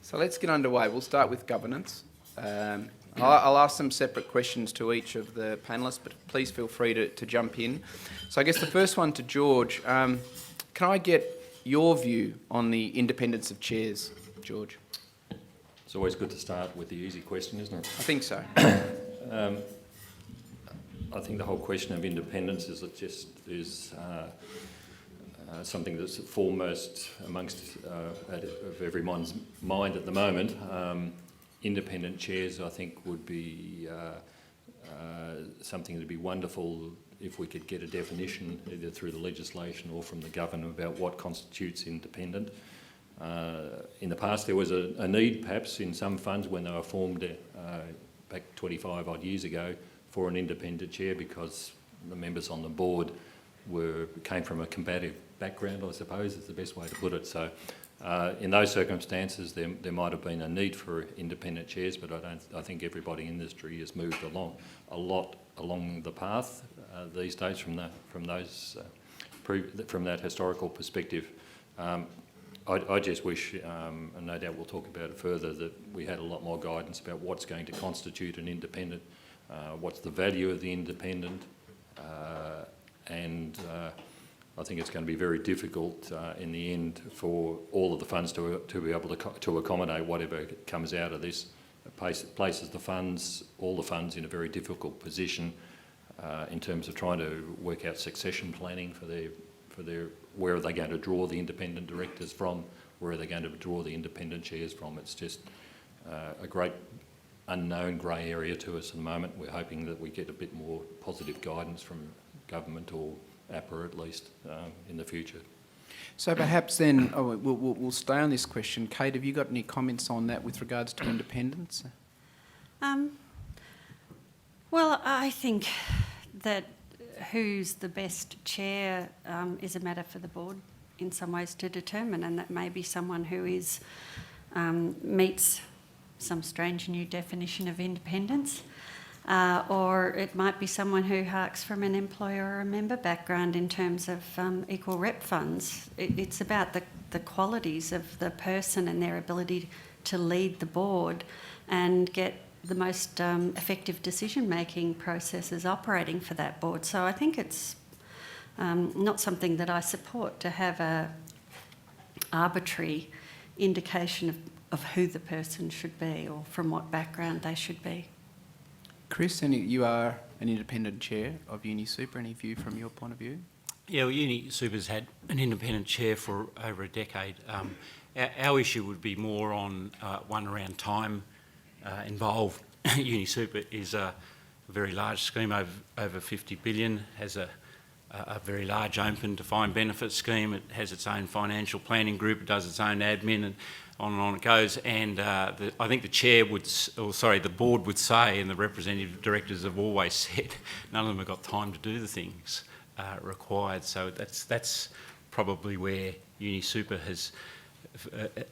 So let's get underway. We'll start with governance. I'll ask some separate questions to each of the panellists, but please feel free to jump in. So I guess the first one to George. Can I get your view on the independence of chairs, George? It's always good to start with the easy question, isn't it? I think so. I think the whole question of independence is something that's foremost amongst of everyone's mind at the moment. Independent chairs, I think, would be something that would be wonderful if we could get a definition either through the legislation or from the government about what constitutes independent. In the past, there was a need, perhaps, in some funds when they were formed back 25 odd years ago, for an independent chair because the members on the board came from a combative background, I suppose is the best way to put it. So in those circumstances there might have been a need for independent chairs, but I think everybody in the industry has moved along a lot along the path these days from that historical perspective. I just wish, and no doubt we'll talk about it further, that we had a lot more guidance about what's going to constitute an independent, what's the value of the independent, and I think it's going to be very difficult in the end for all of the funds to be able to accommodate whatever comes out of this. It places all the funds in a very difficult position in terms of trying to work out succession planning for their where are they going to draw the independent directors from, where are they going to draw the independent chairs from. It's just a great unknown grey area to us at the moment. We're hoping that we get a bit more positive guidance from government or APRA at least in the future. So perhaps then, we'll stay on this question. Kate, have you got any comments on that with regards to independence? Well, I think that who's the best chair is a matter for the board in some ways to determine, and that may be someone who meets some strange new definition of independence, or it might be someone who harks from an employer or a member background in terms of equal rep funds. It's about the qualities of the person and their ability to lead the board and get the most effective decision-making processes operating for that board. So I think it's not something that I support, to have a arbitrary indication of who the person should be or from what background they should be. Chris, you are an independent chair of UniSuper. Any view from your point of view? Yeah, well, UniSuper's had an independent chair for over a decade. Our issue would be more on one around time involved. UniSuper is a very large scheme, over 50 billion, has a very large open defined benefit scheme. It has its own financial planning group, it does its own admin, and on it goes. And I think the board would say, and the representative directors have always said, none of them have got time to do the things required. So that's probably where UniSuper has.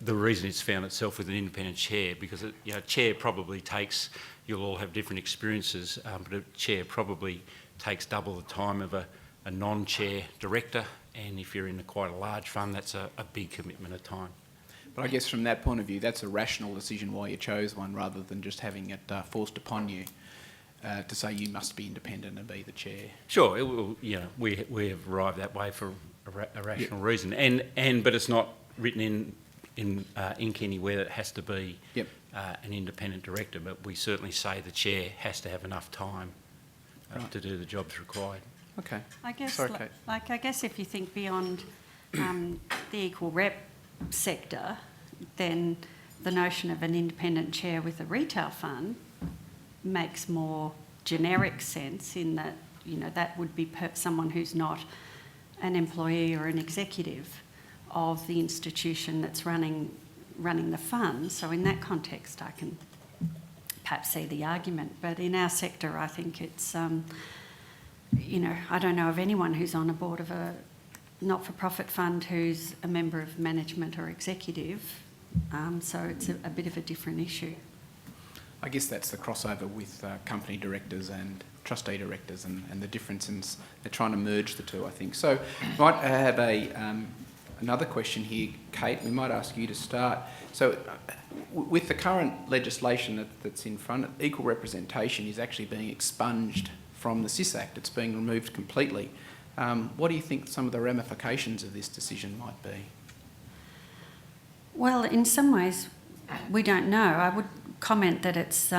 The reason it's found itself with an independent chair, because chair probably takes, you'll all have different experiences, but a chair probably takes double the time of a non-chair director, and if you're in quite a large fund, that's a big commitment of time. But I guess from that point of view, that's a rational decision why you chose one, rather than just having it forced upon you to say you must be independent and be the chair. Sure, we have arrived that way for a rational reason, but it's not written in ink anywhere that it has to be an independent director, but we certainly say the chair has to have enough time to do the jobs required. Okay. I guess, Sorry, Kate. I guess if you think beyond the equal rep sector, then the notion of an independent chair with a retail fund makes more generic sense, in that that would be someone who's not an employee or an executive of the institution that's running the fund. So in that context, I can perhaps see the argument. But in our sector, I think it's, I don't know of anyone who's on a board of a not-for-profit fund who's a member of management or executive. So it's a bit of a different issue. I guess that's the crossover with company directors and trustee directors, and the difference in they're trying to merge the two, I think. So might have a another question here, Kate. We might ask you to start. So, with the current legislation that's in front, equal representation is actually being expunged from the SIS Act. It's being removed completely. What do you think some of the ramifications of this decision might be? Well, in some ways, we don't know. I would comment that it's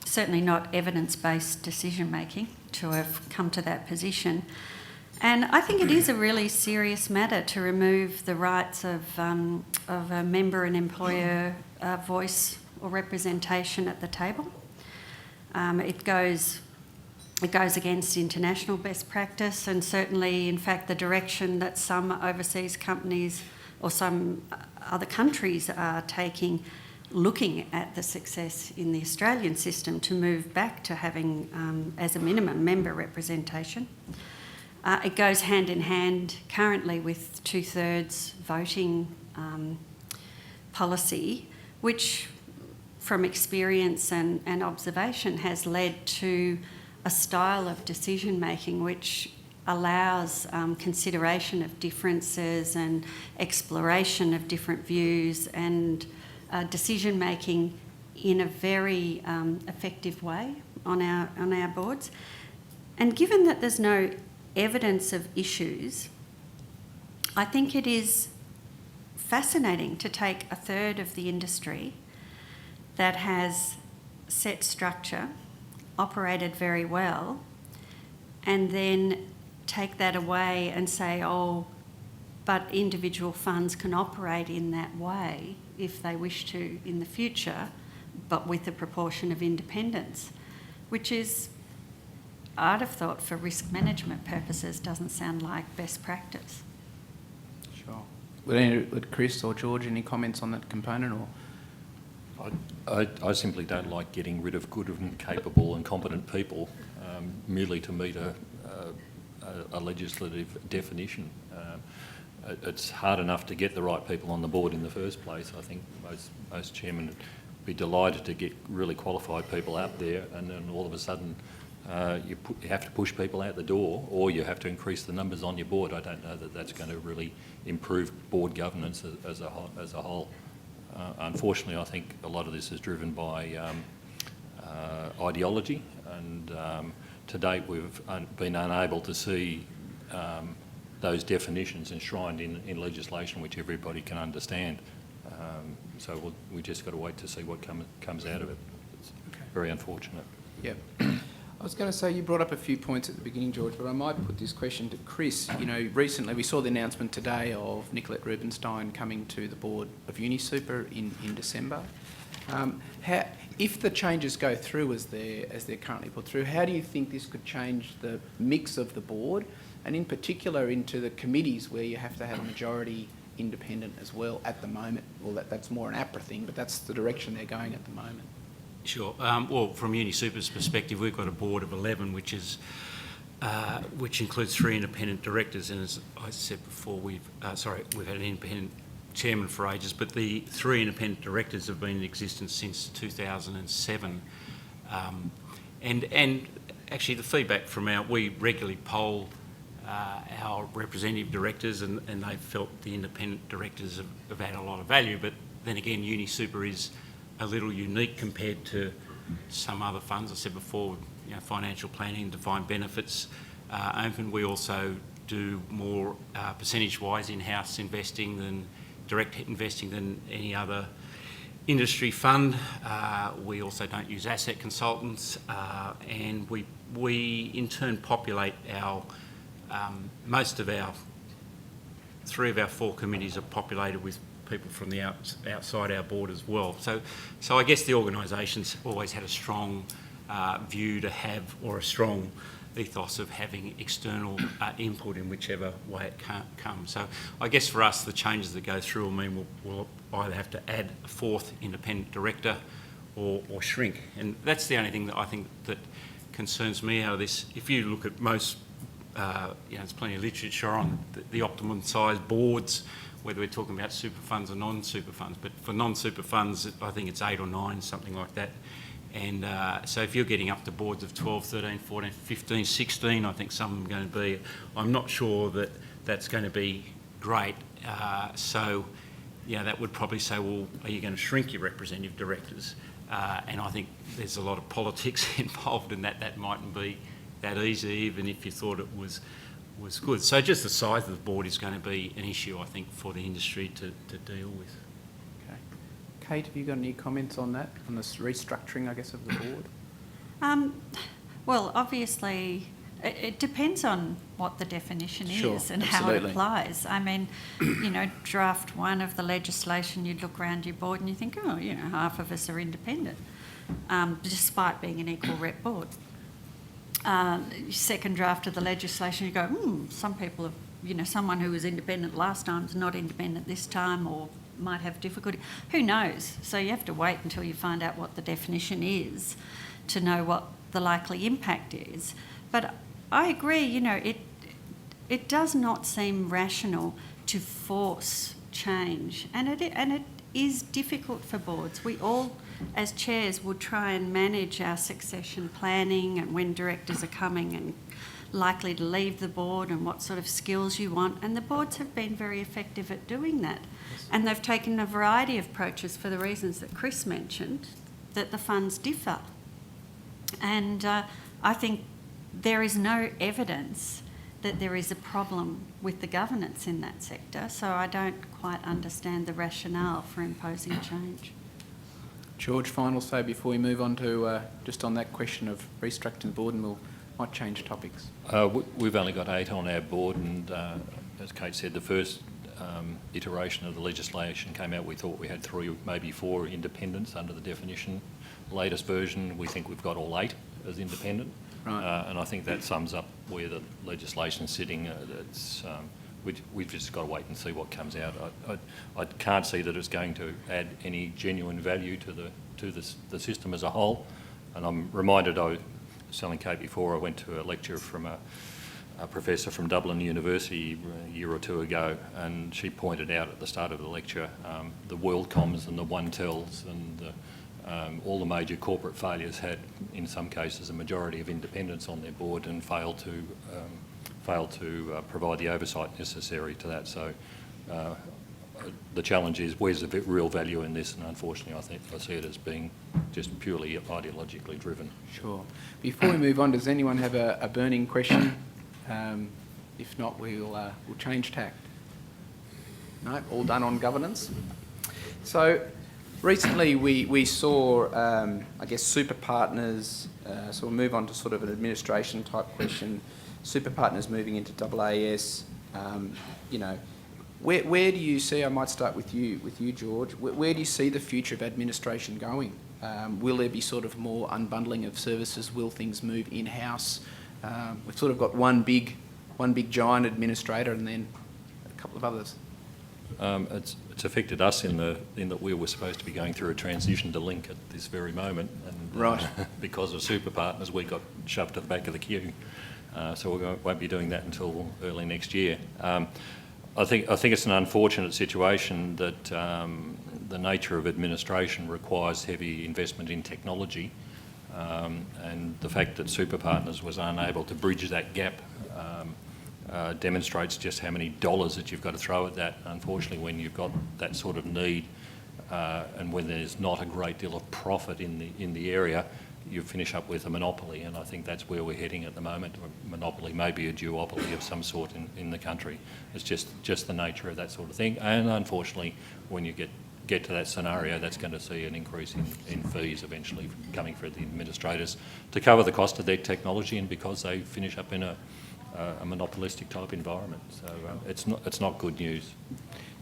certainly not evidence-based decision-making to have come to that position. And I think it is a really serious matter to remove the rights of a member and employer voice or representation at the table. It goes against international best practice, and certainly, in fact, the direction that some overseas companies or some other countries are taking, looking at the success in the Australian system to move back to having, as a minimum, member representation. It goes hand in hand currently with 2/3 voting policy, which from experience and observation has led to a style of decision making which allows consideration of differences and exploration of different views and decision making in a very effective way on our boards. And given that there's no evidence of issues, I think it is fascinating to take a third of the industry that has set structure, operated very well, and then take that away and say, oh, but individual funds can operate in that way if they wish to in the future, but with a proportion of independence, which is, I'd have thought, for risk management purposes, doesn't sound like best practice. Sure. Would Chris or George, any comments on that component? Or I simply don't like getting rid of good and capable and competent people merely to meet a legislative definition. It's hard enough to get the right people on the board in the first place. I think most chairmen would be delighted to get really qualified people out there, and then all of a sudden you have to push people out the door, or you have to increase the numbers on your board. I don't know that that's going to really improve board governance as a whole. Unfortunately, I think a lot of this is driven by ideology, and to date we've been unable to see those definitions enshrined in legislation which everybody can understand. So we just got to wait to see what comes out of it. It's very unfortunate. Yeah. I was going to say, you brought up a few points at the beginning, George, but I might put this question to Chris. You know, recently we saw the announcement today of Nicolette Rubinstein coming to the board of UniSuper in December. If the changes go through as they're currently put through, how do you think this could change the mix of the board, and in particular into the committees where you have to have a majority independent as well at the moment? Well, that's more an APRA thing, but that's the direction they're going at the moment. Sure. Well, from UniSuper's perspective, we've got a board of 11, which includes 3 independent directors, and as I said before, we've had an independent chairman for ages, but the 3 independent directors have been in existence since 2007, and actually the feedback from we regularly poll our representative directors, and they felt the independent directors have had a lot of value. But then again, UniSuper is a little unique compared to some other funds. I said before, you know, financial planning, defined benefits. Open, we also do more percentage-wise in-house investing than direct investing than any other industry fund. We also don't use asset consultants, and we in turn populate our most of our 3 of our 4 committees are populated with people from the outside our board as well. So I guess the organisation's always had a strong view to have, or a strong ethos of having external input in whichever way it comes. So I guess for us, the changes that go through will mean we'll either have to add a 4th independent director or shrink. And that's the only thing that I think that concerns me out of this. If you look at most, there's plenty of literature on the optimum size boards, whether we're talking about super funds or non-super funds. But for non-super funds, I think it's 8 or 9, something like that. And so if you're getting up to boards of 12, 13, 14, 15, 16, I think some are going to be, I'm not sure that that's going to be great. So, that would probably say, well, are you going to shrink your representative directors? And I think there's a lot of politics involved in that. That mightn't be that easy, even if you thought it was good. So just the size of the board is going to be an issue, I think, for the industry to deal with. Okay. Kate, have you got any comments on that, on this restructuring, I guess, of the board? Well, obviously, it depends on what the definition Sure, is and how absolutely. it applies. I mean, draft one of the legislation, you'd look around your board and you think, oh, half of us are independent, despite being an equal rep board. Second draft of the legislation, you go, some people have, someone who was independent last time is not independent this time or might have difficulty. Who knows? So you have to wait until you find out what the definition is to know what the likely impact is. But I agree, it does not seem rational to force change, and it is difficult for boards. We all, as chairs, would try and manage our succession planning and when directors are coming and likely to leave the board and what sort of skills you want, and the boards have been very effective at doing that. And they've taken a variety of approaches for the reasons that Chris mentioned, that the funds differ. And I think there is no evidence that there is a problem with the governance in that sector, so I don't quite understand the rationale for imposing change. George, final say before we move on to just on that question of restructuring the board, and might change topics. We've only got 8 on our board, and as Kate said, the first iteration of the legislation came out, we thought we had 3, maybe 4 independents under the definition. Latest version, we think we've got all 8 as independent. Right. And I think that sums up where the legislation's sitting. We've just got to wait and see what comes out. I can't see that it's going to add any genuine value to the system as a whole. And I'm reminded, I was telling Kate before, I went to a lecture from a professor from Dublin University a year or 2 ago, and she pointed out at the start of the lecture the WorldComs and the OneTels and all the major corporate failures had, in some cases, a majority of independents on their board and failed to provide the oversight necessary to that. So the challenge is, where's the real value in this? And unfortunately, I see it as being just purely ideologically driven. Sure. Before we move on, does anyone have a burning question? If not, we'll change tack. No, all done on governance. So recently we saw, I guess, super partners, so we'll move on to sort of an administration type question, super partners moving into AAS, where do you see, I might start with you George, where do you see the future of administration going? Will there be sort of more unbundling of services? Will things move in-house? We've sort of got one big giant administrator and then a couple of others. It's affected us in that we were supposed to be going through a transition to Link at this very moment, and right. Because of super partners, we got shoved to the back of the queue. So we won't be doing that until early next year. I think it's an unfortunate situation that the nature of administration requires heavy investment in technology, and the fact that super partners was unable to bridge that gap demonstrates just how many dollars that you've got to throw at that. Unfortunately, when you've got that sort of need and when there's not a great deal of profit in the area, you finish up with a monopoly, and I think that's where we're heading at the moment. A monopoly, maybe a duopoly of some sort in the country. It's just the nature of that sort of thing, and unfortunately, when you get to that scenario, that's going to see an increase in fees eventually coming for the administrators to cover the cost of their technology, and because they finish up in a monopolistic type environment. So it's not good news.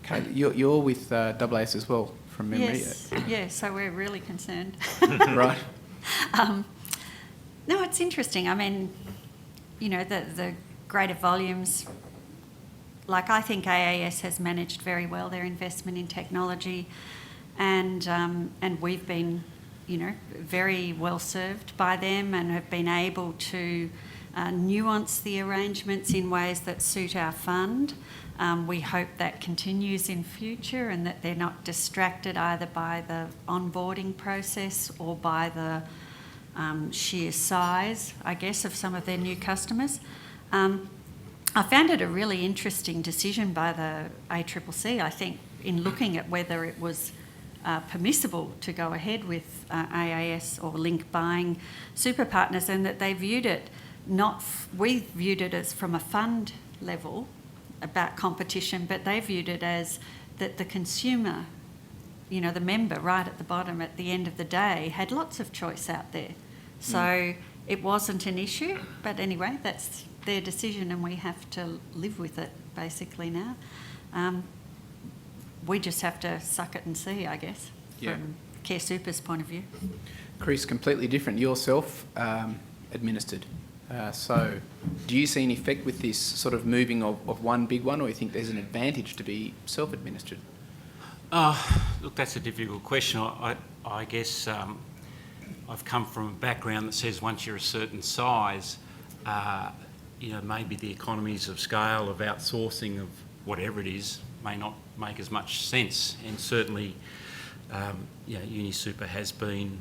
Kate, you're with AAS as well, from memory. Yes, so we're really concerned. Right. No, it's interesting. I mean, the greater volumes, like I think AIS has managed very well their investment in technology, and we've been, very well served by them and have been able to nuance the arrangements in ways that suit our fund. We hope that continues in future and that they're not distracted either by the onboarding process or by the sheer size, I guess, of some of their new customers. I I found it a really interesting decision by the ACCC, I think, in looking at whether it was permissible to go ahead with AIS or link buying super partners, and that they viewed it we viewed it as from a fund level about competition, but they viewed it as that the consumer, you know, the member right at the bottom at the end of the day had lots of choice out there. So it wasn't an issue, but anyway, that's their decision and we have to live with it basically now. We just have to suck it and see, I guess, from Care Super's point of view. Chris, completely different. Yourself administered. So do you see an effect with this sort of moving of one big one, or you think there's an advantage to be self-administered? Look, that's a difficult question. I guess I've come from a background that says once you're a certain size, you know, maybe the economies of scale of outsourcing of whatever it is may not make as much sense. And certainly, you know, UniSuper has been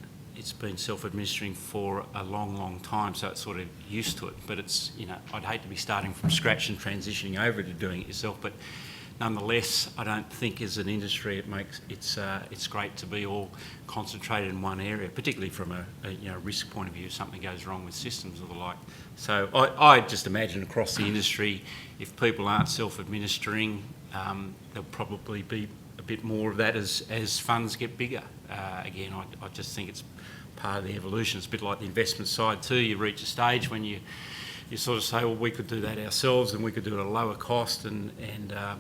self-administering for a long, long time, so it's sort of used to it. But it's, you know, I'd hate to be starting from scratch and transitioning over to doing it yourself. But nonetheless, I don't think as an industry it's great to be all concentrated in one area, particularly from a you know, risk point of view if something goes wrong with systems or the like. So I just imagine across the industry, if people aren't self-administering, there'll probably be a bit more of that as funds get bigger. Again, I just think it's part of the evolution. It's a bit like the investment side too. You reach a stage when you sort of say, well, we could do that ourselves and we could do it at a lower cost and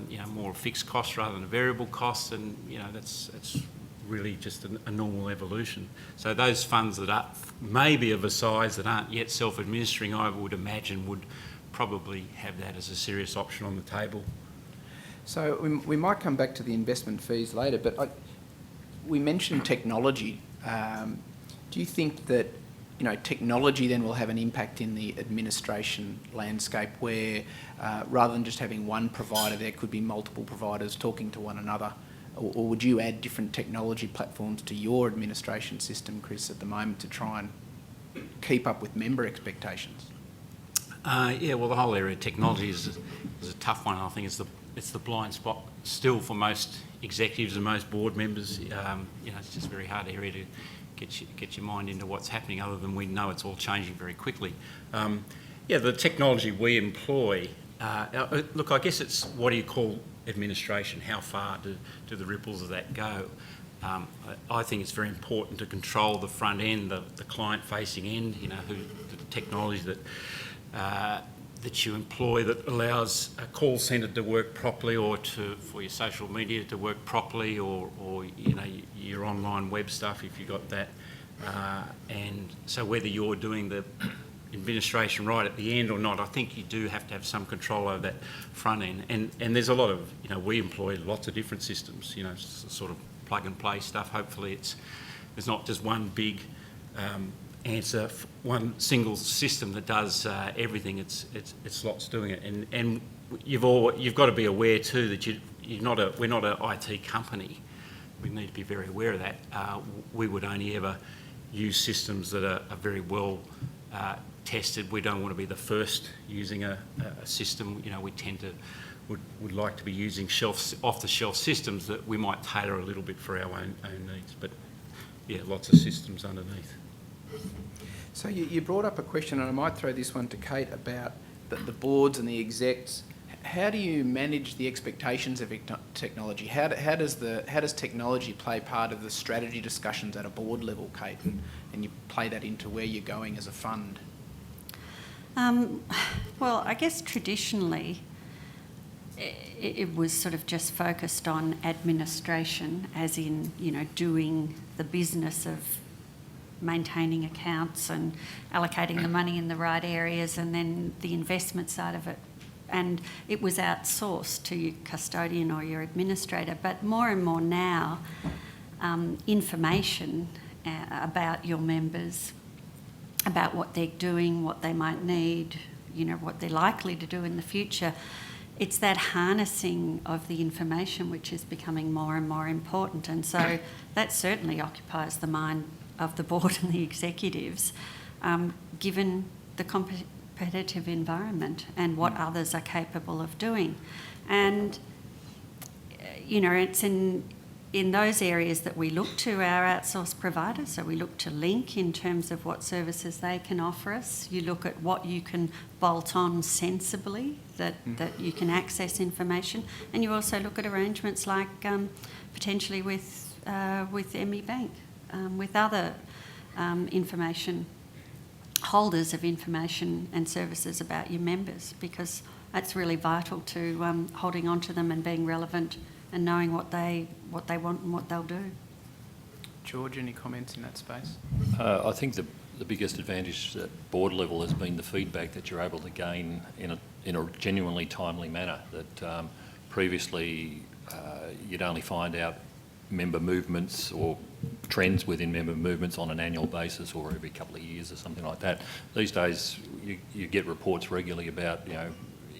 you know, more fixed cost rather than a variable cost, and you know, that's really just a normal evolution. So those funds that are maybe of a size that aren't yet self-administering, I would imagine would probably have that as a serious option on the table. So we might come back to the investment fees later, but we mentioned technology. Do you think that, you know, technology then will have an impact in the administration landscape where rather than just having one provider, there could be multiple providers talking to one another? Or would you add different technology platforms to your administration system, Chris, at the moment to try and keep up with member expectations? Yeah, well, the whole area of technology is a tough one. I think it's the blind spot still for most executives and most board members. You know, it's just a very hard area to get your mind into what's happening, other than we know it's all changing very quickly. Yeah, the technology we employ, look, I guess it's what do you call administration? How far do the ripples of that go? I think it's very important to control the front end, the client-facing end, you know, the technology that you employ that allows a call centre to work properly, or for your social media to work properly, or you know, your online web stuff if you've got that. And so whether you're doing the administration right at the end or not, I think you do have to have some control over that front end. And there's a lot of, you know, we employ lots of different systems, you know, sort of plug and play stuff. Hopefully there's not just one big answer, one single system that does everything. It's lots doing it, and you've got to be aware too that we're not an IT company. We need to be very aware of that. We would only ever use systems that are very well tested. We don't want to be the first using a system. You know, we tend to would like to be using off-the-shelf systems that we might tailor a little bit for our own needs. But yeah, lots of systems underneath. So you brought up a question, and I might throw this one to Kate, about the boards and the execs. How do you manage the expectations of technology? How does technology play part of the strategy discussions at a board level, Kate, and you play that into where you're going as a fund? Well, I guess traditionally it was sort of just focused on administration, as in, you know, doing the business of maintaining accounts and allocating the money in the right areas, and then the investment side of it. And it was outsourced to your custodian or your administrator. But more and more now, information about your members, about what they're doing, what they might need, you know, what they're likely to do in the future, it's that harnessing of the information which is becoming more and more important. And so that certainly occupies the mind of the board and the executives, given the competitive environment and what others are capable of doing. And, you know, it's in those areas that we look to our outsourced providers. So we look to Link in terms of what services they can offer us. You look at what you can bolt on sensibly, that you can access information. And you also look at arrangements like potentially with ME Bank, with other information, holders of information and services about your members, because that's really vital to holding on to them and being relevant and knowing what they want and what they'll do. George, any comments in that space? I think the biggest advantage at board level has been the feedback that you're able to gain in a genuinely timely manner. That previously you'd only find out member movements or trends within member movements on an annual basis or every couple of years or something like that. These days you get reports regularly about, you know,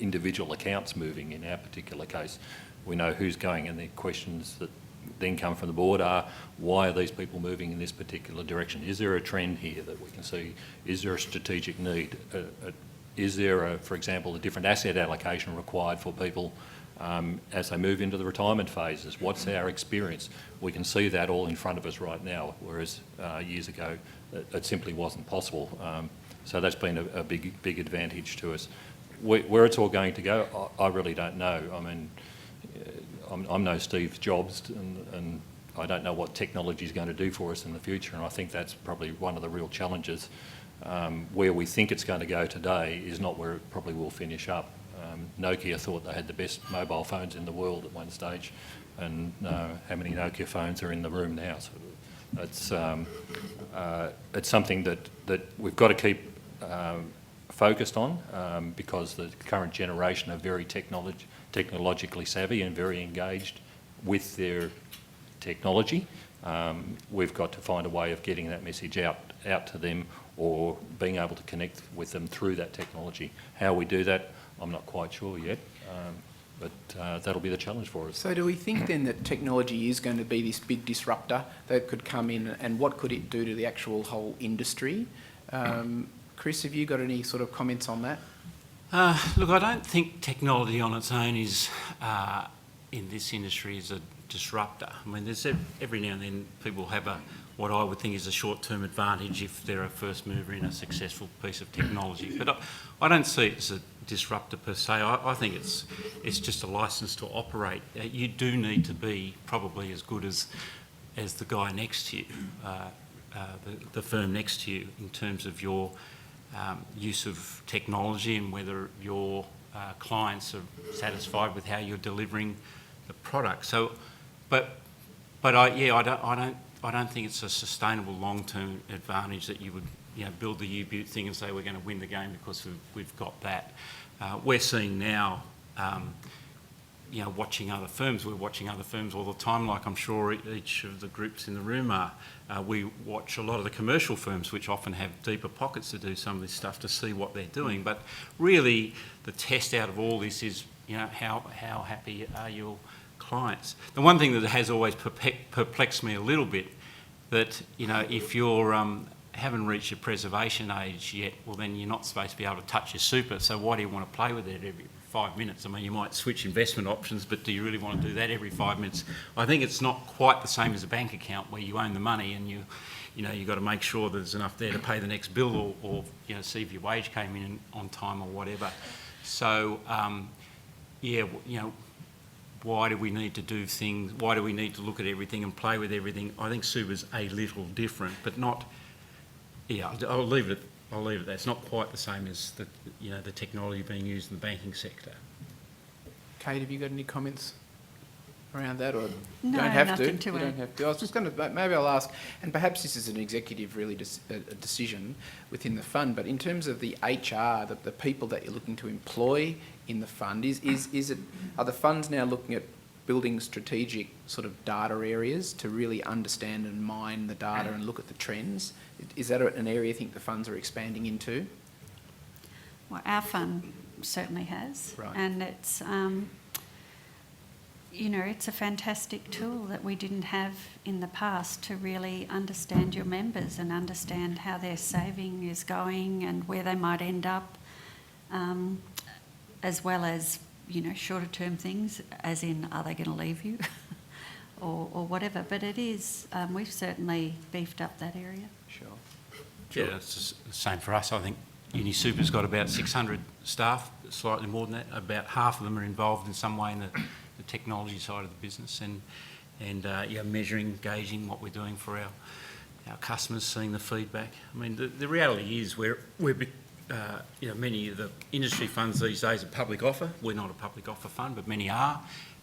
individual accounts moving. In our particular case, we know who's going, and the questions that then come from the board are, why are these people moving in this particular direction? Is there a trend here that we can see? Is there a strategic need? Is there, for example, a different asset allocation required for people as they move into the retirement phases? What's our experience? We can see that all in front of us right now, whereas years ago it simply wasn't possible. So that's been a big advantage to us. Where it's all going to go, I really don't know. I mean, I'm no Steve Jobs, and I don't know what technology is going to do for us in the future, and I think that's probably one of the real challenges. Where we think it's going to go today is not where it probably will finish up. Nokia thought they had the best mobile phones in the world at one stage, and how many Nokia phones are in the room now? So it's something that we've got to keep focused on, because the current generation are very technologically savvy and very engaged with their technology. We've got to find a way of getting that message out to them, or being able to connect with them through that technology. How we do that, I'm not quite sure yet, but that'll be the challenge for us. So do we think then that technology is going to be this big disruptor that could come in, and what could it do to the actual whole industry? Chris, have you got any sort of comments on that? Look, I don't think technology on its own is, in this industry, is a disruptor. I mean, there's every now and then people have what I would think is a short-term advantage if they're a first mover in a successful piece of technology. But I don't see it as a disruptor per se. I think it's just a licence to operate. You do need to be probably as good as the guy next to you, the firm next to you, in terms of your use of technology and whether your clients are satisfied with how you're delivering the product. So, I don't think it's a sustainable long-term advantage that you would, you know, build the U-Butte thing and say we're going to win the game because we've got that. We're seeing now, you know, watching other firms. We're watching other firms all the time, like I'm sure each of the groups in the room are. We watch a lot of the commercial firms, which often have deeper pockets to do some of this stuff, to see what they're doing. But really, the test out of all this is, you know, how happy are your clients? The one thing that has always perplexed me a little bit, that, you know, if you're haven't reached your preservation age yet, well, then you're not supposed to be able to touch your super. So why do you want to play with it every 5 minutes? I mean, you might switch investment options, but do you really want to do that every 5 minutes? I think it's not quite the same as a bank account where you own the money and you've got to make sure there's enough there to pay the next bill, or you know, see if your wage came in on time or whatever. So why do we need to do things? Why do we need to look at everything and play with everything? I think super's a little different, but not. Yeah, I'll leave it at that. It's not quite the same as the technology being used in the banking sector. Kate, have you got any comments around that, or No, don't have nothing to? to You add. don't have to. I was just going to, maybe I'll ask, and perhaps this is an executive a decision within the fund, but in terms of the HR, the people that you're looking to employ in the fund, are the funds now looking at building strategic sort of data areas to really understand and mine the data and look at the trends? Is that an area you think the funds are expanding into? Well, our fund certainly has, Right. and it's it's a fantastic tool that we didn't have in the past to really understand your members and understand how their saving is going and where they might end up, as well as, you know, shorter term things, as in, are they going to leave you or whatever. But it is, we've certainly beefed up that area. Sure. Yeah, it's the same for us. I think UniSuper's got about 600 staff, slightly more than that. About half of them are involved in some way in the technology side of the business, and yeah, measuring, gauging what we're doing for our customers, seeing the feedback. I mean, the reality is we're you know, many of the industry funds these days are public offer. We're not a public offer fund, but many are,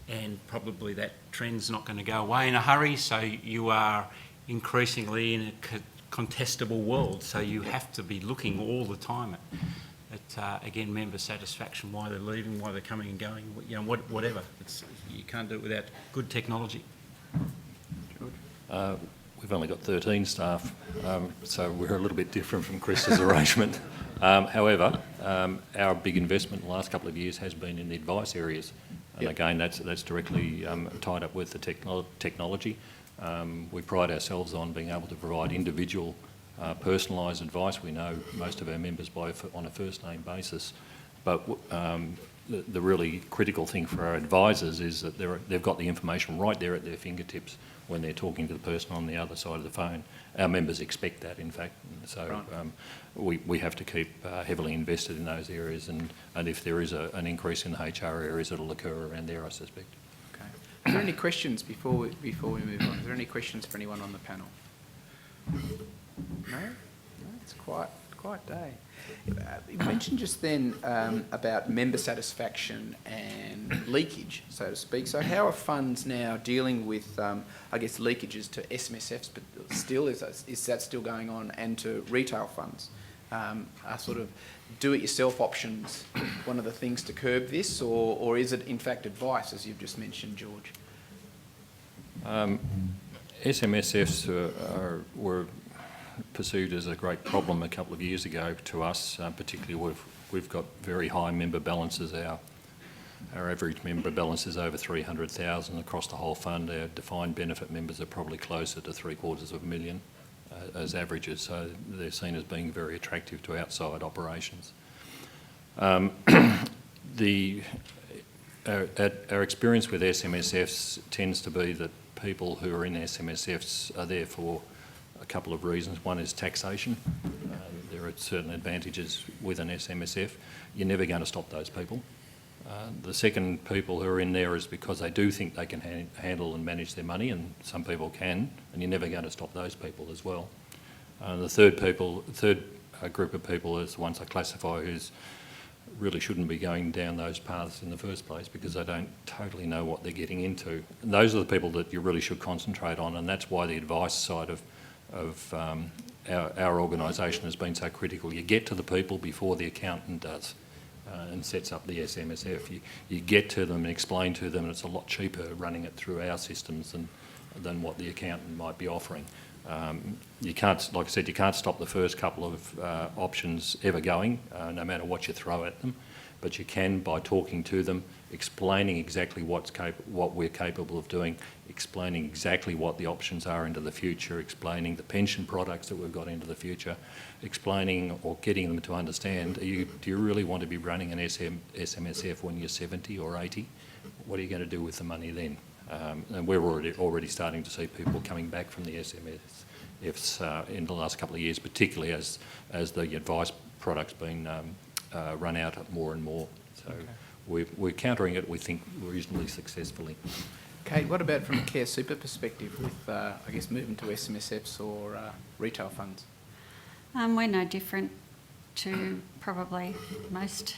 and probably that trend's not going to go away in a hurry. So you are increasingly in a contestable world, so you have to be looking all the time at again, member satisfaction, why they're leaving, why they're coming and going, you know, whatever. You can't do it without good technology. George? We've only got 13 staff, so we're a little bit different from Chris's arrangement. However, our big investment in the last couple of years has been in the advice areas, and again, that's directly tied up with the technology. We pride ourselves on being able to provide individual, personalised advice. We know most of our members on a first-name basis, but the really critical thing for our advisors is that they've got the information right there at their fingertips when they're talking to the person on the other side of the phone. Our members expect that, in fact, so we have to keep heavily invested in those areas, and if there is an increase in the HR areas, it'll occur around there, I suspect. Are there any questions before we move on? Is there any questions for anyone on the panel? No? It's quite day. You mentioned just then about member satisfaction and leakage, so to speak. So how are funds now dealing with, I guess, leakages to SMSFs, but still, is that still going on, and to retail funds? Are sort of do-it-yourself options one of the things to curb this, or is it in fact advice, as you've just mentioned, George? SMSFs were perceived as a great problem a couple of years ago to us, particularly we've got very high member balances. Our average member balance is over 300,000 across the whole fund. Our defined benefit members are probably closer to 750,000 as averages, so they're seen as being very attractive to outside operations. Our experience with SMSFs tends to be that people who are in SMSFs are there for a couple of reasons. One is taxation. There are certain advantages with an SMSF. You're never going to stop those people. The second people who are in there is because they do think they can handle and manage their money, and some people can, and you're never going to stop those people as well. The third group of people is the ones I classify who's really shouldn't be going down those paths in the first place because they don't totally know what they're getting into. And those are the people that you really should concentrate on, and that's why the advice side of our organisation has been so critical. You get to the people before the accountant does and sets up the SMSF. You get to them and explain to them, and it's a lot cheaper running it through our systems than what the accountant might be offering. You can't, like I said, you can't stop the first couple of options ever going, no matter what you throw at them, but you can by talking to them, explaining exactly what we're capable of doing, explaining exactly what the options are into the future, explaining the pension products that we've got into the future, explaining or getting them to understand, do you really want to be running an SMSF when you're 70 or 80? What are you going to do with the money then? And we're already starting to see people coming back from the SMSFs in the last couple of years, particularly as the advice product's been run out more and more. So we're countering it, we think, reasonably successfully. Kate, what about from a Care Super perspective with, I guess, moving to SMSFs or retail funds? We're no different to probably most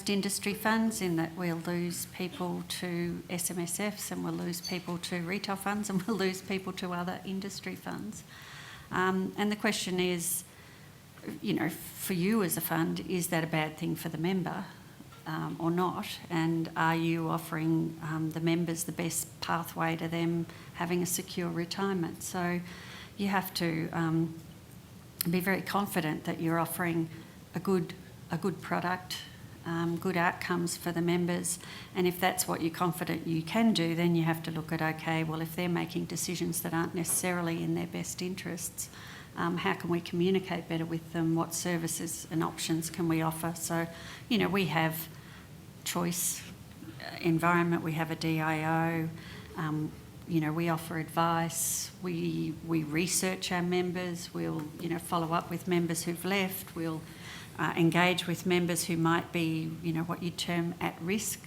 industry funds in that we'll lose people to SMSFs and we'll lose people to retail funds and we'll lose people to other industry funds. And the question is, you know, for you as a fund, is that a bad thing for the member or not? And are you offering the members the best pathway to them having a secure retirement? So you have to be very confident that you're offering a good product, good outcomes for the members, and if that's what you're confident you can do, then you have to look at, okay, well, if they're making decisions that aren't necessarily in their best interests, How can we communicate better with them? What services and options can we offer? So, you know, we have choice environment, we have a DIO, you know, we offer advice, we research our members, we'll, you know, follow up with members who've left, we'll engage with members who might be, you know, what you term at risk.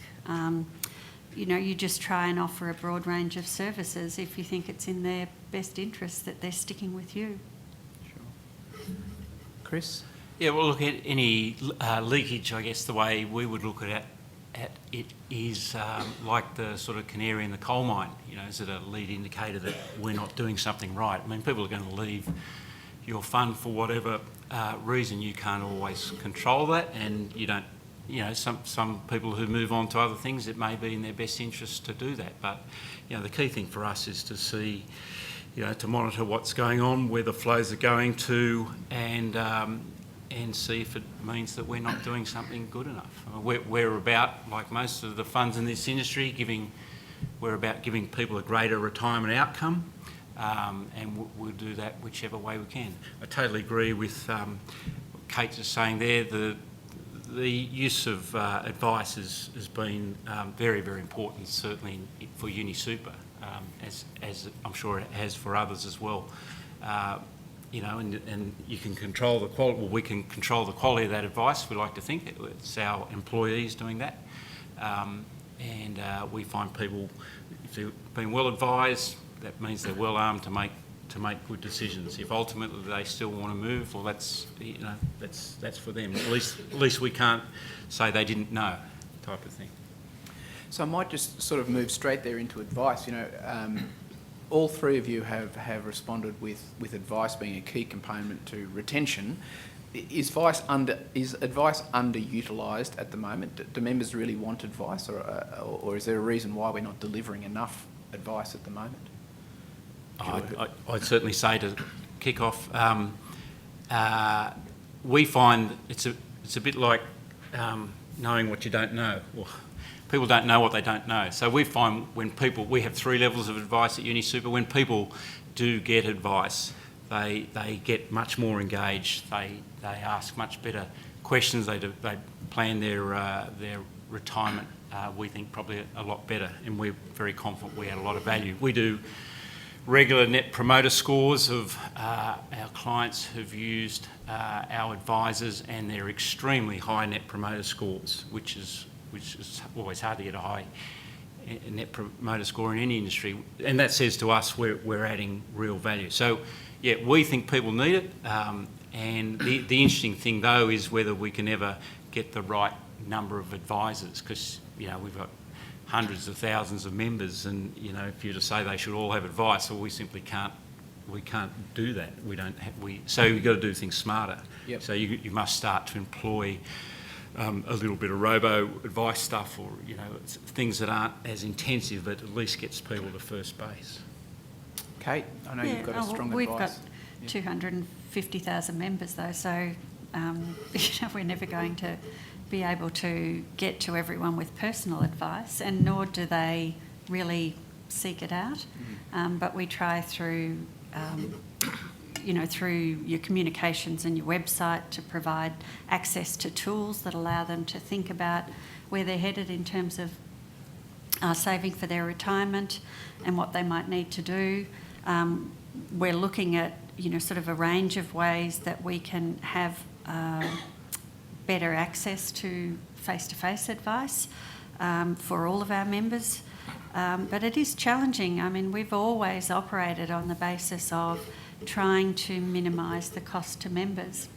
You know, you just try and offer a broad range of services if you think it's in their best interest that they're sticking with you. Sure. Chris? Yeah, well, look, at any leakage, I guess the way we would look at it is like the sort of canary in the coal mine. You know, is it a lead indicator that we're not doing something right? I mean, people are going to leave your fund for whatever reason. You can't always control that, and you don't. You know, some people who move on to other things, it may be in their best interest to do that. But, you know, the key thing for us is to see, you know, to monitor what's going on, where the flows are going to, and see if it means that we're not doing something good enough. I mean, we're about, like most of the funds in this industry, we're about giving people a greater retirement outcome, and we'll do that whichever way we can. I totally agree with Kate just saying there, the use of advice has been very, very important, certainly for UniSuper, as I'm sure it has for others as well. You know, and you can control the quality. Well, we can control the quality of that advice. We like to think it's our employees doing that, and we find people, if they've been well advised, that means they're well armed to make good decisions. If ultimately they still want to move, well, that's, you know, that's for them. At least we can't say they didn't know, type of thing. So I might just sort of move straight there into advice. You know, all three of you have responded with advice being a key component to retention. Is advice underutilised at the moment? Do members really want advice, or is there a reason why we're not delivering enough advice at the moment? I'd certainly say, to kick off, we find it's a bit like knowing what you don't know. Well, people don't know what they don't know. So we find we have 3 levels of advice at UniSuper. When people do get advice, they get much more engaged. They ask much better questions. They plan their retirement. We think probably a lot better, and we're very confident we add a lot of value. We do regular net promoter scores of our clients who've used our advisors, and they're extremely high net promoter scores, which is always hard to get a high net promoter score in any industry, and that says to us we're adding real value. So, yeah, we think people need it, and the interesting thing though is whether we can ever get the right number of advisors, because, you know, we've got hundreds of thousands of members, and, you know, if you're to say they should all have advice, well, we simply can't. We can't do that. So you've got to do things smarter. Yep. So you must start to employ a little bit of robo advice stuff, or, you know, things that aren't as intensive, but at least gets people to first base. Kate, I know you've got a strong we've advice. got 250,000 members though, so you know, we're never going to be able to get to everyone with personal advice, and nor do they really seek it out. But we try through, you know, through your communications and your website to provide access to tools that allow them to think about where they're headed in terms of saving for their retirement and what they might need to do. We're looking at, you know, sort of a range of ways that we can have better access to face-to-face advice for all of our members. But it is challenging. I mean, we've always operated on the basis of trying to minimise the cost to members.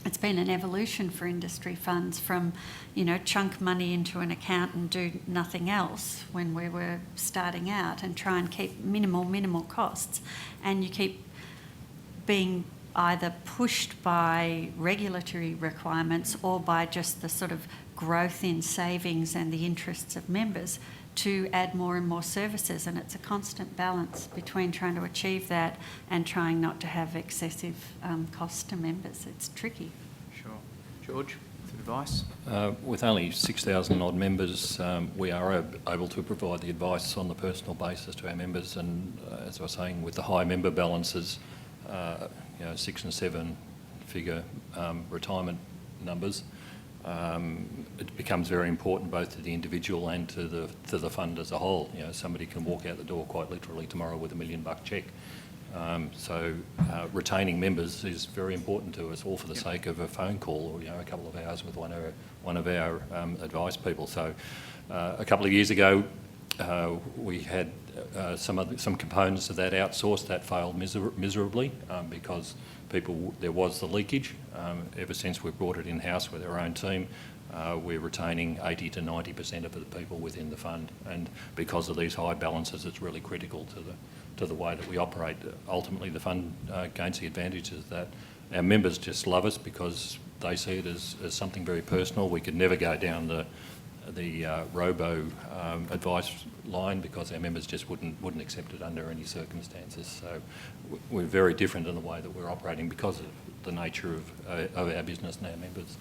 It's been an evolution for industry funds from, you know, chunk money into an account and do nothing else when we were starting out, and try and keep minimal costs. And you keep being either pushed by regulatory requirements or by just the sort of growth in savings and the interests of members to add more and more services, and it's a constant balance between trying to achieve that and trying not to have excessive costs to members. It's tricky. Sure. George, with advice? With only 6,000 odd members, we are able to provide the advice on the personal basis to our members, and as I was saying, with the high member balances, 6 and 7 figure retirement numbers, it becomes very important both to the individual and to the fund as a whole. Somebody can walk out the door quite literally tomorrow with $1 million cheque. So retaining members is very important to us, all for the sake of a phone call or a couple of hours with one of our advice people. So a couple of years ago, we had some components of that outsourced. That failed miserably because there was the leakage. Ever since we brought it in-house with our own team, we're retaining 80 to 90% of the people within the fund, and because of these high balances, it's really critical to the way that we operate. Ultimately, the fund gains the advantages that our members just love us because they see it as something very personal. We could never go down the robo advice line because our members just wouldn't accept it under any circumstances. So we're very different in the way that we're operating because of the nature of our business and our members.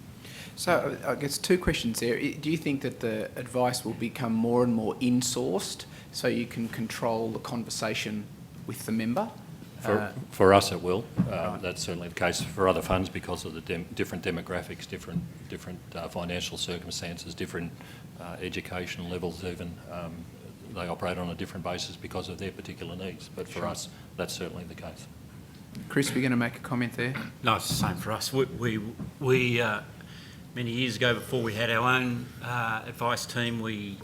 So I guess two questions there. Do you think that the advice will become more and more in-sourced so you can control the conversation with the member? For us, it will. Right. That's certainly the case for other funds because of the different demographics, different financial circumstances, different educational levels even. They operate on a different basis because of their particular needs. But for us, that's certainly the case. Chris, we're going to make a comment there? No, it's the same for us. We many years ago, before we had our own advice team, we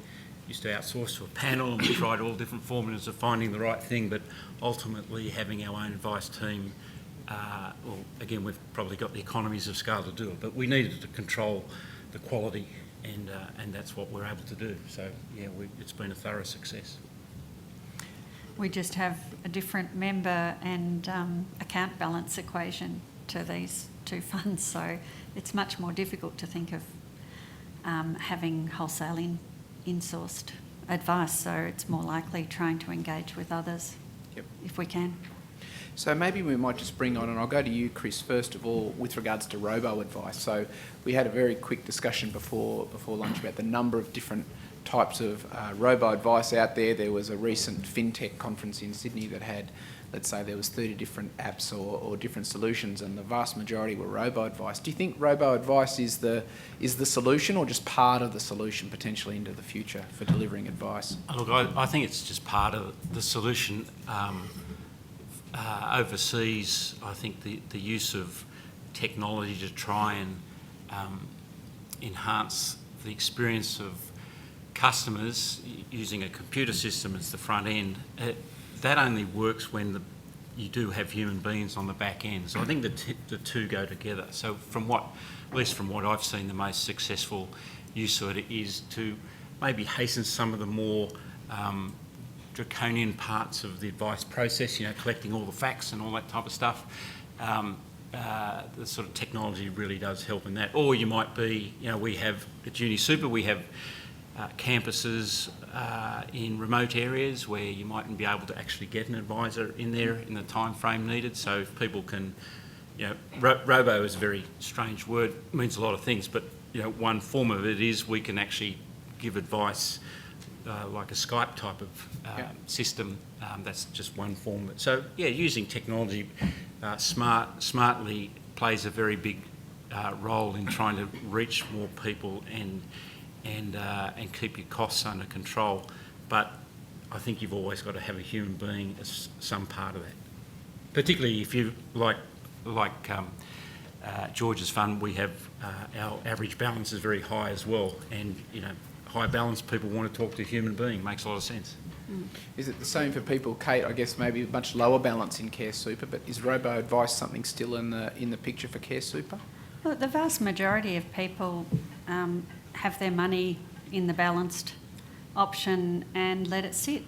used to outsource to a panel and we tried all different formulas of finding the right thing, but ultimately having our own advice team, well, again, we've probably got the economies of scale to do it, but we needed to control the quality and that's what we're able to do. So, yeah, it's been a thorough success. We just have a different member and account balance equation to these two funds, so it's much more difficult to think of having wholesale in-sourced advice, so it's more likely trying to engage with others if we can. So maybe we might just bring on, and I'll go to you, Chris, first of all, with regards to robo-advice. So we had a very quick discussion before lunch about the number of different types of robo-advice out there. There was a recent FinTech conference in Sydney that had, let's say there was 30 different apps or different solutions, and the vast majority were robo-advice. Do you think robo-advice is the solution or just part of the solution potentially into the future for delivering advice? Look, I think it's just part of the solution. Overseas, I think the use of technology to try and enhance the experience of customers using a computer system as the front end, that only works when you do have human beings on the back end. So I think the two go together. So at least from what I've seen, the most successful use of it is to maybe hasten some of the more draconian parts of the advice process, collecting all the facts and all that type of stuff. The sort of technology really does help in that. Or you might be, we have at Uni Super, we have campuses in remote areas where you mightn't be able to actually get an advisor in there in the time frame needed. So if people can, robo is a very strange word, it means a lot of things, but one form of it is we can actually give advice like a Skype type of system. That's just one form. So yeah, using technology smartly plays a very big role in trying to reach more people and keep your costs under control. But I think you've always got to have a human being as some part of that. Particularly if you like George's fund, we have our average balance is very high as well, and high balance people want to talk to a human being. Makes a lot of sense. Is it the same for people, Kate? I guess maybe a much lower balance in Care Super, but is robo-advice something still in the picture for Care Super? Well, the vast majority of people have their money in the balanced option and let it sit,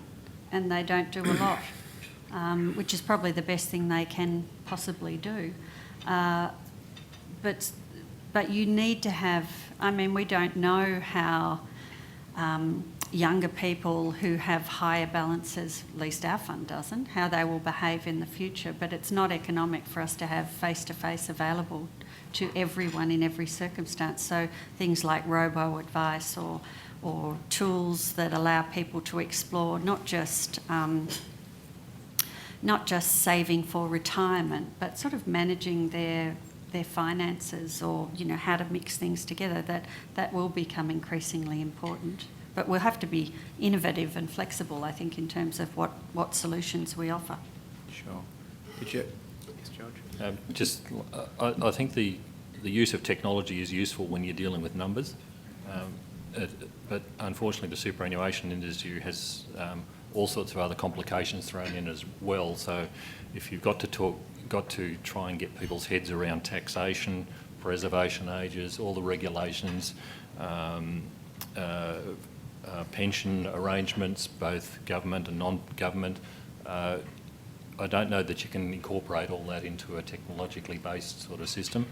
and they don't do a lot, which is probably the best thing they can possibly do. But you need to have, we don't know how younger people who have higher balances, at least our fund doesn't, how they will behave in the future, but it's not economic for us to have face-to-face available to everyone in every circumstance. So things like robo-advice or tools that allow people to explore not just not just saving for retirement, but sort of managing their finances, or, you know, how to mix things together, that will become increasingly important. But we'll have to be innovative and flexible, I think, in terms of what solutions we offer. Sure. Did you? Yes, George? I think the use of technology is useful when you're dealing with numbers, but unfortunately the superannuation industry has all sorts of other complications thrown in as well. So if you've got to try and get people's heads around taxation, preservation ages, all the regulations, pension arrangements, both government and non-government, I don't know that you can incorporate all that into a technologically based sort of system.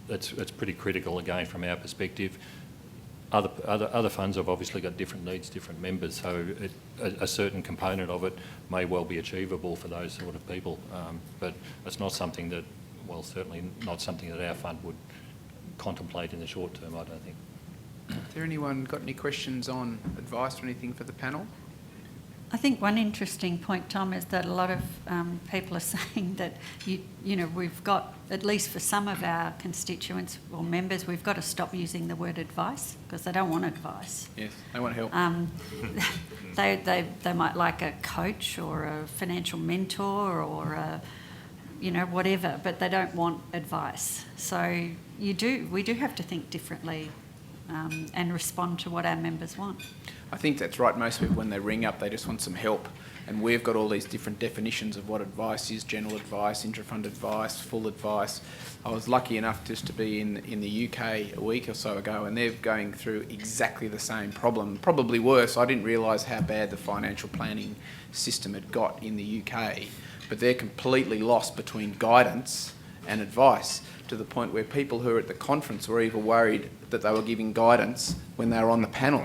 That's pretty critical again from our perspective. Other funds have obviously got different needs, different members, so a certain component of it may well be achievable for those sort of people, but it's not something that, well, certainly not something that our fund would contemplate in the short term, I don't think. Has there anyone got any questions on advice or anything for the panel? I think one interesting point, Tom, is that a lot of people are saying that, you know, we've got, at least for some of our constituents or members, we've got to stop using the word advice, because they don't want advice. Yes, they want help. They might like a coach or a financial mentor or a, you know, whatever, but they don't want advice. So we do have to think differently and respond to what our members want. I think that's right. Most people, when they ring up, they just want some help. And we've got all these different definitions of what advice is: general advice, intra-fund advice, full advice. I was lucky enough just to be in the UK a week or so ago, and they're going through exactly the same problem, probably worse. I didn't realise how bad the financial planning system had got in the UK, but they're completely lost between guidance and advice, to the point where people who were at the conference were even worried that they were giving guidance when they were on the panel.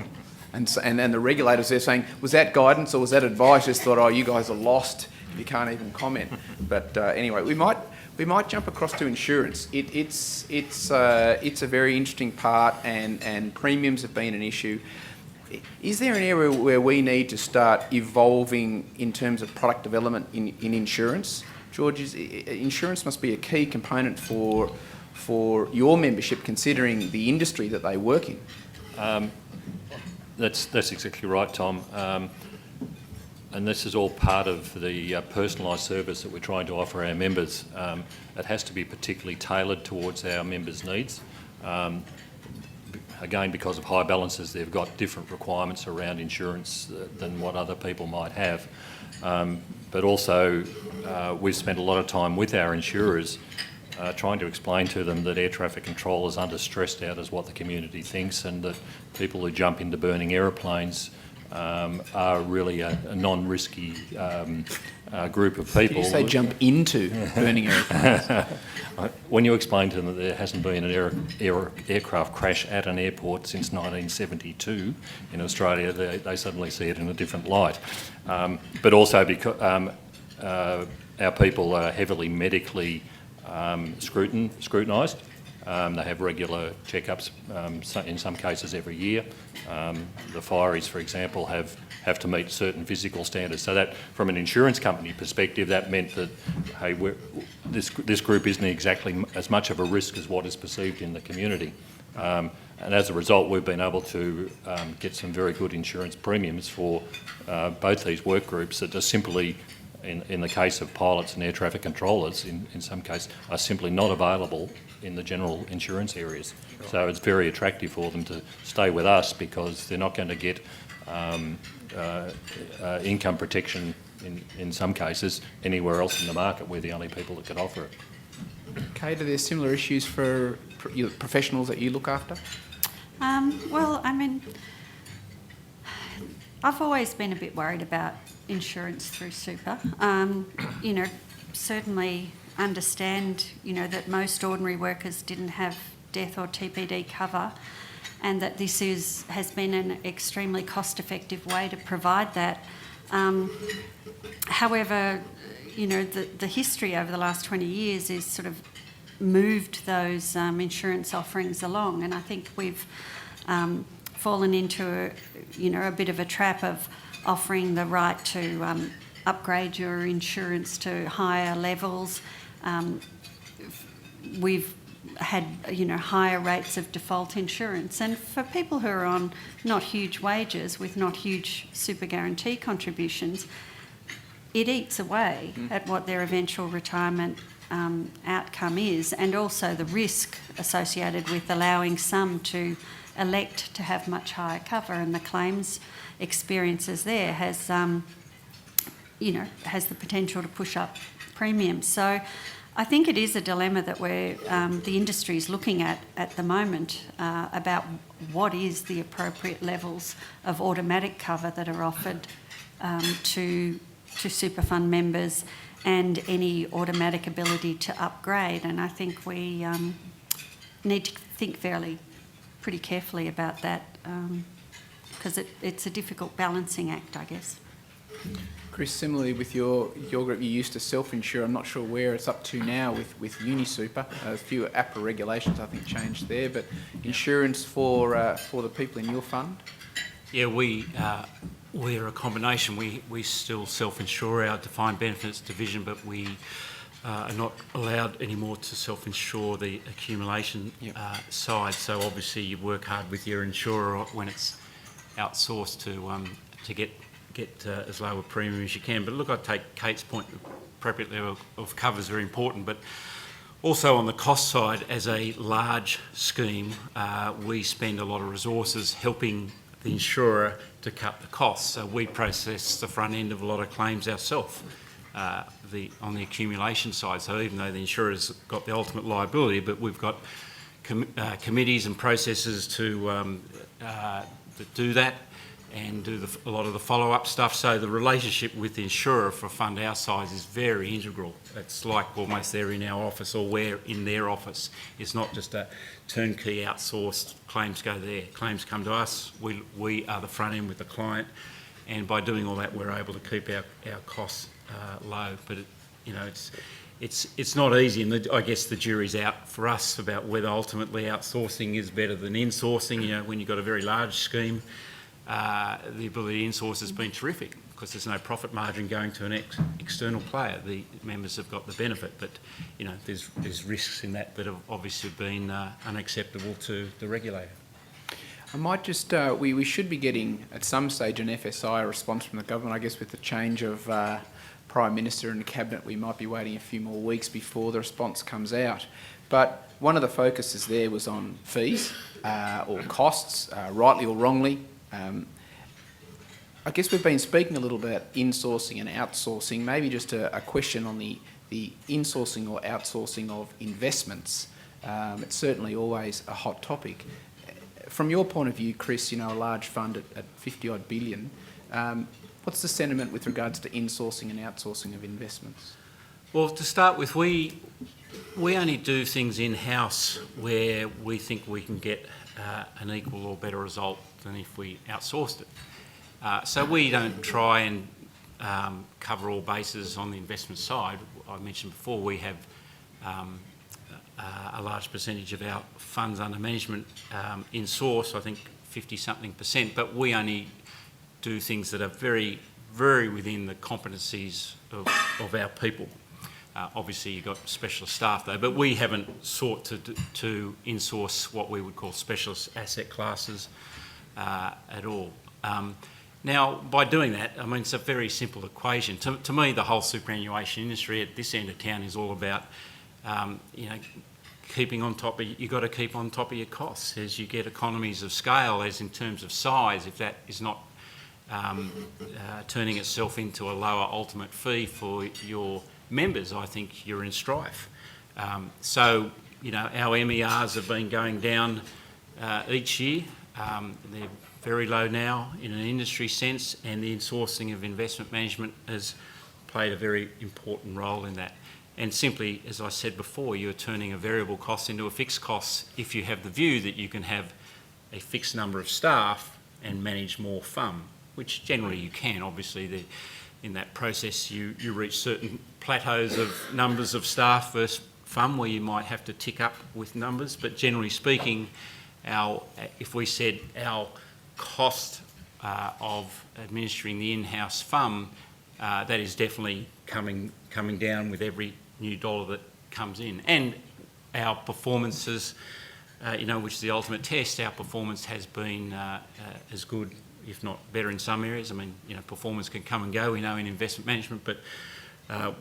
And the regulators, they're saying, was that guidance or was that advice? Just thought, oh, you guys are lost if you can't even comment. But anyway, we might jump across to insurance. It's a very interesting part, and premiums have been an issue. Is there an area where we need to start evolving in terms of product development in insurance? George, insurance must be a key component for your membership, considering the industry that they work in. That's exactly right, Tom. And this is all part of the personalised service that we're trying to offer our members. It has to be particularly tailored towards our members' needs. Again, because of high balances, they've got different requirements around insurance than what other people might have. But also, we've spent a lot of time with our insurers trying to explain to them that air traffic control is under stressed out as what the community thinks, and that people who jump into burning aeroplanes are really a non-risky group of people. Did you say jump into burning aeroplanes? When you explain to them that there hasn't been an aircraft crash at an airport since 1972 in Australia, they suddenly see it in a different light. But also because our people are heavily medically scrutinised. They have regular checkups, in some cases every year. The fireys, for example, have to meet certain physical standards. So that, from an insurance company perspective, that meant that, hey, this group isn't exactly as much of a risk as what is perceived in the community. And as a result, we've been able to get some very good insurance premiums for both these work groups that are simply, in the case of pilots and air traffic controllers, in some cases, are simply not available in the general insurance areas. Sure. So it's very attractive for them to stay with us, because they're not going to get income protection in some cases anywhere else in the market. We're the only people that can offer it. Kate, are there similar issues for professionals that you look after? Well, I mean, I've always been a bit worried about insurance through super. You know, certainly understand, you know, that most ordinary workers didn't have death or TPD cover, and that this has been an extremely cost-effective way to provide that. However, you know, the history over the last 20 years is sort of moved those insurance offerings along, and I think we've fallen into a bit of a trap of offering the right to upgrade your insurance to higher levels. We've had, higher rates of default insurance. And for people who are on not huge wages with not huge super guarantee contributions, it eats away at what their eventual retirement outcome is, and also the risk associated with allowing some to elect to have much higher cover, and the claims experiences there has the potential to push up premiums. So I think it is a dilemma that the industry is looking at the moment about what is the appropriate levels of automatic cover that are offered to super fund members, and any automatic ability to upgrade. And I think we need to think pretty carefully about that, because it's a difficult balancing act, I guess. Chris, similarly with your group, you used to self-insure. I'm not sure where it's up to now with UniSuper. A few APRA regulations, I think, changed there, but insurance for the people in your fund? Yeah, we're a combination. We still self-insure our defined benefits division, but we are not allowed anymore to self-insure the accumulation side. So obviously you work hard with your insurer when it's outsourced to get as low a premium as you can. But look, I take Kate's point, the appropriate level of cover is very important, but also on the cost side, as a large scheme, we spend a lot of resources helping the insurer to cut the costs. So we process the front end of a lot of claims ourselves on the accumulation side. So even though the insurer's got the ultimate liability, but we've got committees and processes to do that and do a lot of the follow-up stuff. So the relationship with the insurer for a fund our size is very integral. It's like almost they're in our office or we're in their office. It's not just a turnkey outsourced, claims go there. Claims come to us, we are the front end with the client, and by doing all that we're able to keep our costs low. But it's not easy, and I guess the jury's out for us about whether ultimately outsourcing is better than insourcing. When you've got a very large scheme, the ability to insource has been terrific because there's no profit margin going to an external player. The members have got the benefit, but there's risks in that have obviously been unacceptable to the regulator. I might just, we should be getting at some stage an FSI response from the government. I guess with the change of Prime Minister and the Cabinet, we might be waiting a few more weeks before the response comes out. But one of the focuses there was on fees or costs, rightly or wrongly. I guess we've been speaking a little about insourcing and outsourcing. Maybe just a question on the insourcing or outsourcing of investments. It's certainly always a hot topic. From your point of view, Chris, a large fund at 50-odd billion, what's the sentiment with regards to insourcing and outsourcing of investments? Well, to start with, we only do things in-house where we think we can get an equal or better result than if we outsourced it. So we don't try and cover all bases on the investment side. I mentioned before we have a large percentage of our funds under management in source, I think 50-something%, but we only do things that are very, very within the competencies of our people. Obviously you've got specialist staff though, but we haven't sought to insource what we would call specialist asset classes at all. Now, by doing that, it's a very simple equation. To me, the whole superannuation industry at this end of town is all about, keeping on top of, you've got to keep on top of your costs as you get economies of scale, as in terms of size. If that is not turning itself into a lower ultimate fee for your members, I think you're in strife. So, our MERs have been going down each year. They're very low now in an industry sense, and the insourcing of investment management has played a very important role in that. And simply, as I said before, you're turning a variable cost into a fixed cost if you have the view that you can have a fixed number of staff and manage more FUM, which generally you can. Obviously, in that process you reach certain plateaus of numbers of staff versus FUM where you might have to tick up with numbers, but generally speaking, if we said our cost of administering the in-house FUM that is definitely coming down with every new dollar that comes in. And our performances, which is the ultimate test, our performance has been as good, if not better in some areas. I mean, performance can come and go, we know, in investment management, but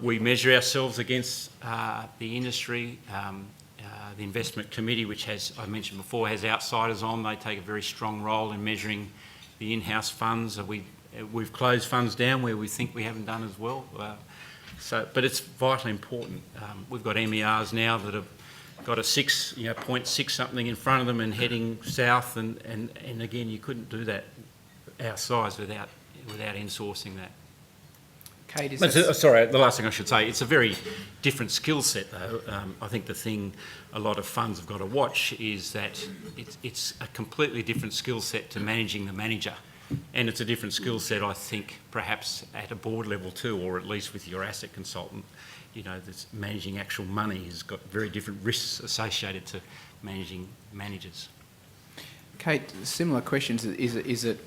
we measure ourselves against the industry. The investment committee, which has, I mentioned before, has outsiders on. They take a very strong role in measuring the in-house funds. We've closed funds down where we think we haven't done as well. But it's vitally important. We've got MERs now that have got a 0.6 something in front of them and heading south, and again, you couldn't do that our size without insourcing that. Kate, is Sorry, the last thing I should say, it's a very different skill set though. I think the thing a lot of funds have got to watch is that it's a completely different skill set to managing the manager. And it's a different skill set, I think, perhaps at a board level too, or at least with your asset consultant. That's managing actual money has got very different risks associated to managing managers. Kate, similar questions. Is it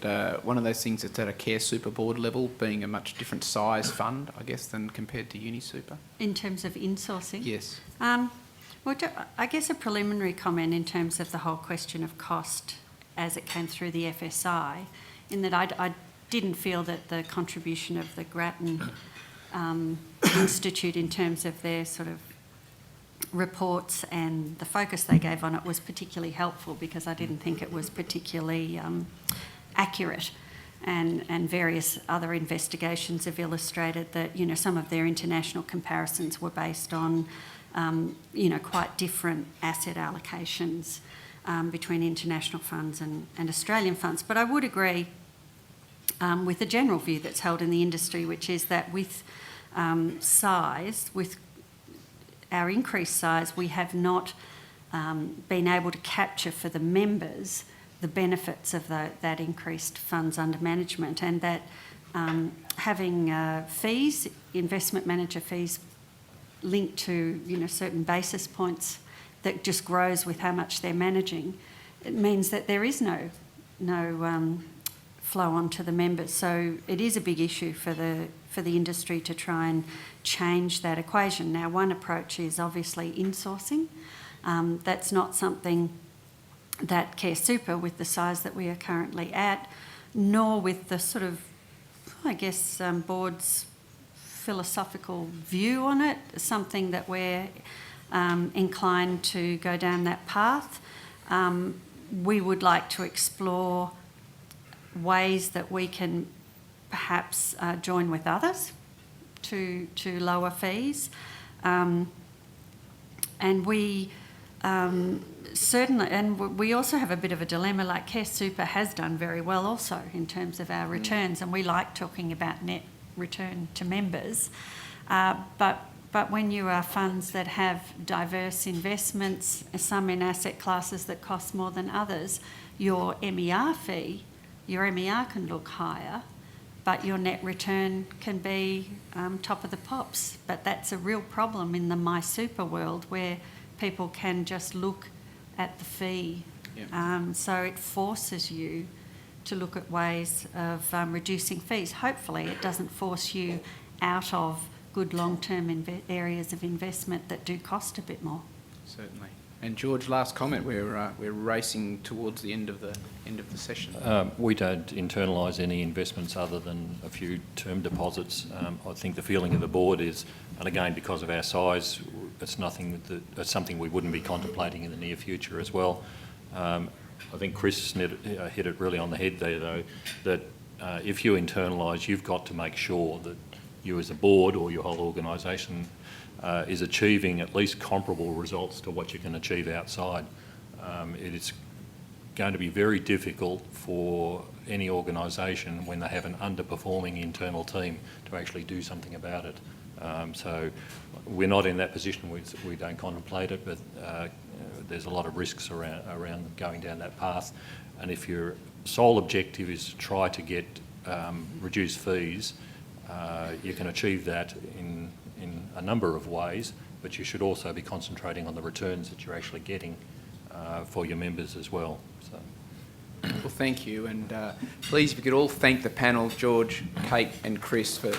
one of those things that's at a care super board level, being a much different size fund, I guess, than compared to UniSuper? In terms of insourcing? Yes. Well, I guess a preliminary comment in terms of the whole question of cost as it came through the FSI, in that I didn't feel that the contribution of the Grattan Institute in terms of their sort of reports and the focus they gave on it was particularly helpful, because I didn't think it was particularly accurate. And various other investigations have illustrated that, some of their international comparisons were based on, quite different asset allocations between international funds and Australian funds. But I would agree with the general view that's held in the industry, which is that with size, with our increased size, we have not been able to capture for the members the benefits of that increased funds under management, and that having fees, investment manager fees, linked to certain basis points that just grows with how much they're managing, it means that there is no flow on to the members. So it is a big issue for the industry to try and change that equation. Now, one approach is obviously insourcing. That's not something that Care Super, with the size that we are currently at, nor with the sort of, I guess, board's philosophical view on it, something that we're inclined to go down that path. We would like to explore ways that we can perhaps join with others to lower fees. And we certainly, and we also have a bit of a dilemma, like Care Super has done very well also in terms of our returns, and we like talking about net return to members. But when you are funds that have diverse investments, some in asset classes that cost more than others, your MER can look higher, but your net return can be top of the pops. But that's a real problem in the MySuper world, where people can just look at the fee. Yep. So it forces you to look at ways of reducing fees. Hopefully it doesn't force you out of good long-term areas of investment that do cost a bit more. Certainly. And George, last comment. We're racing towards the end of the session. We don't internalise any investments other than a few term deposits. I think the feeling of the board is, and again because of our size, it's something we wouldn't be contemplating in the near future as well. I think Chris hit it really on the head there, though, that if you internalise, you've got to make sure that you as a board or your whole organisation is achieving at least comparable results to what you can achieve outside. It is going to be very difficult for any organisation when they have an underperforming internal team to actually do something about it. So we're not in that position. We don't contemplate it, but there's a lot of risks around going down that path. And if your sole objective is to try to get reduced fees, you can achieve that in a number of ways, but you should also be concentrating on the returns that you're actually getting for your members as well. So. Well, thank you, and please, if you could all thank the panel, George, Kate and Chris, for